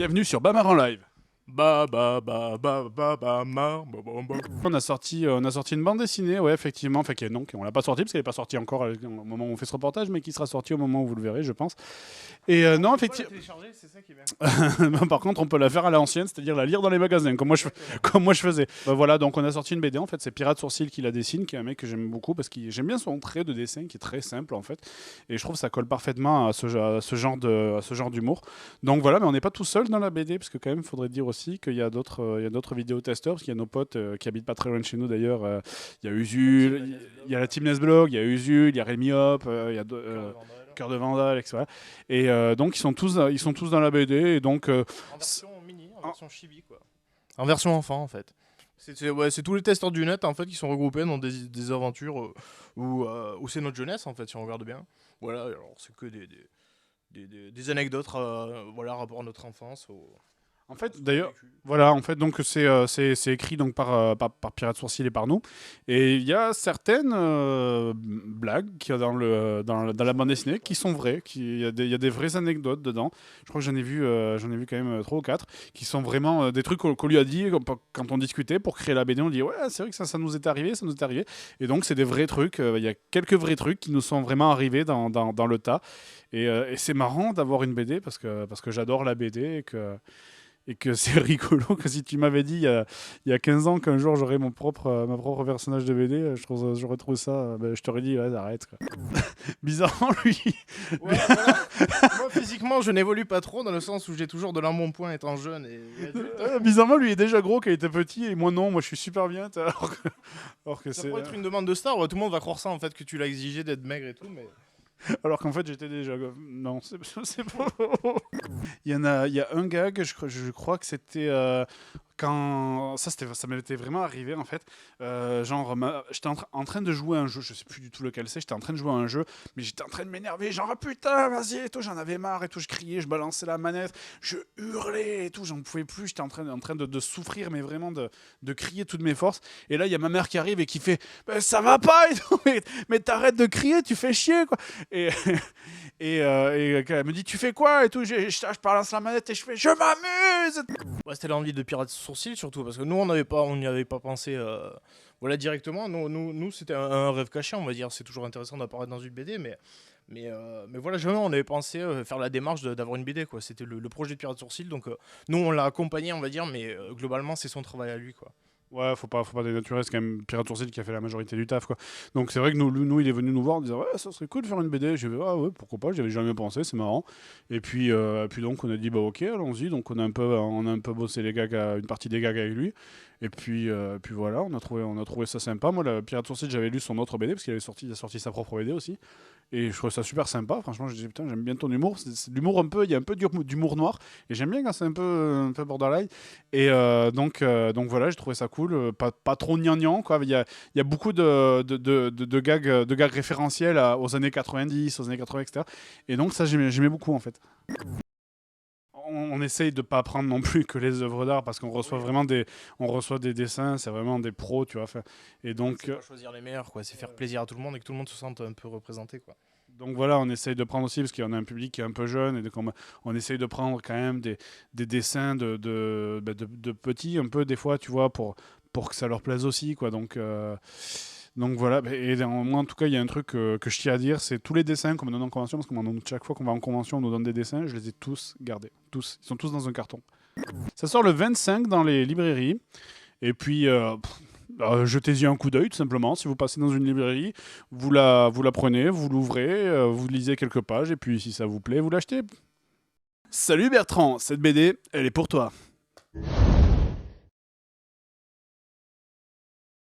Bienvenue sur Bamar en live. Ba ba ba ba ba ba ma ba ba ba. On a sorti une bande dessinée, ouais, effectivement, enfin, non, on l'a pas sortie parce qu'elle n'est pas sortie encore au moment où on fait ce reportage, mais qui sera sortie au moment où vous le verrez, je pense. Et non, effectivement. C'est ça qui est bien. Par contre, on peut la faire à l'ancienne, c'est-à-dire la lire dans les magasins, comme moi je faisais. Voilà, donc on a sorti une BD, en fait, c'est Pirate Sourcil qui la dessine, qui est un mec que j'aime beaucoup parce que j'aime bien son trait de dessin qui est très simple, en fait. Et je trouve que ça colle parfaitement à ce genre d'humour. Donc voilà, mais on n'est pas tout seul dans la BD, parce que quand même, il faudrait dire aussi qu'il y a d'autres vidéotesteurs, parce qu'il y a nos potes qui habitent pas très loin de chez nous d'ailleurs. Il y a Usul, il y a la Team Nesblog, il y a Usul, il y a Rémi Hop, il y a Cœur de Vandal, etc. Et donc ils sont tous dans la BD. Et donc, En version mini, en version chibi, quoi. En version enfant, en fait. C'est tous les testeurs du net, en fait, qui sont regroupés dans des aventures où c'est notre jeunesse, en fait, si on regarde bien. Voilà, alors c'est que des anecdotes voilà, rapport à notre enfance. En fait, d'ailleurs, voilà, en fait, donc c'est écrit donc par Pirate Sourcil et par nous. Et il y a certaines blagues qu'il y a dans la bande dessinée qui sont vraies. Il y a des vraies anecdotes dedans. Je crois que j'en ai vu quand même 3 ou 4 qui sont vraiment des trucs qu'on lui a dit quand on discutait pour créer la BD. On dit ouais, c'est vrai que ça nous est arrivé, ça nous est arrivé. Et donc c'est des vrais trucs. Il y a quelques vrais trucs qui nous sont vraiment arrivés dans le tas. Et c'est marrant d'avoir une BD parce que j'adore la BD et que c'est rigolo que si tu m'avais dit il y a 15 ans qu'un jour j'aurais ma propre personnage de BD, j'aurais trouvé ça, je t'aurais dit ouais, arrête quoi. Bizarrement lui. Ouais, voilà. Moi physiquement je n'évolue pas trop dans le sens où j'ai toujours de l'embonpoint étant jeune et Bizarrement lui est déjà gros quand il était petit et moi non, moi je suis super bien alors que ça c'est pourrait être une demande de star, ouais, tout le monde va croire ça en fait que tu l'as exigé d'être maigre et tout, mais alors qu'en fait j'étais déjà non, c'est pas. Il y a un gag, je crois que c'était quand ça m'était vraiment arrivé en fait. Genre j'étais en train de jouer à un jeu, je sais plus du tout lequel c'est, j'étais en train de jouer à un jeu, mais j'étais en train de m'énerver, genre ah, putain, vas-y et tout, j'en avais marre et tout, je criais, je balançais la manette, je hurlais et tout, j'en pouvais plus, j'étais en train de souffrir, mais vraiment de crier toutes mes forces. Et là il y a ma mère qui arrive et qui fait ça va pas et tout, mais t'arrêtes de crier, tu fais chier quoi. Et elle me dit tu fais quoi et tout, je balance la manette et je fais je m'amuse. ouais, c'était l'envie de Pirate Sourcil surtout parce que nous on n'y avait pas pensé voilà directement. Nous c'était un rêve caché, on va dire. C'est toujours intéressant d'apparaître dans une BD, mais voilà, jamais on avait pensé faire la démarche d'avoir une BD, quoi. C'était le projet de Pirate Sourcil, donc nous on l'a accompagné, on va dire, mais globalement c'est son travail à lui, quoi. Ouais, faut pas dénaturer, c'est quand même Pirate Sourcil qui a fait la majorité du taf, quoi. Donc c'est vrai que nous, il est venu nous voir en disant ouais, ça serait cool de faire une BD. J'ai dit ah ouais, pourquoi pas, j'avais jamais pensé, c'est marrant. Et puis donc on a dit bah ok, allons-y. Donc on a un peu bossé une partie des gags avec lui. Et puis voilà, on a trouvé ça sympa. Moi, la Pirate Sourcil, j'avais lu son autre BD parce qu'il a sorti sa propre BD aussi. Et je trouvais ça super sympa. Franchement, je disais putain, j'aime bien ton humour. C'est de l'humour un peu, il y a un peu d'humour noir. Et j'aime bien quand c'est un peu borderline. Et donc voilà, j'ai trouvé ça cool. Pas trop gnangnan, quoi. Il y a beaucoup de gags référentiels aux années 90, aux années 80, etc. Et donc ça, j'aimais beaucoup en fait. On essaye de pas prendre non plus que les œuvres d'art parce qu'on reçoit vraiment des dessins, c'est vraiment des pros, tu vois. Et donc, c'est pas choisir les meilleurs, quoi. C'est faire plaisir à tout le monde et que tout le monde se sente un peu représenté, quoi. donc voilà, on essaye de prendre aussi parce qu'on a un public qui est un peu jeune et donc on essaye de prendre quand même des dessins de petits un peu des fois, tu vois, pour que ça leur plaise aussi, quoi. Donc voilà, et moi en tout cas, il y a un truc que je tiens à dire, c'est tous les dessins qu'on me donne en convention, parce que chaque fois qu'on va en convention, on nous donne des dessins, je les ai tous gardés. Tous. Ils sont tous dans un carton. Ça sort le 25 dans les librairies. Et puis, jetez-y un coup d'œil, tout simplement. Si vous passez dans une librairie, vous la prenez, vous l'ouvrez, vous lisez quelques pages, et puis si ça vous plaît, vous l'achetez. Salut Bertrand, cette BD, elle est pour toi.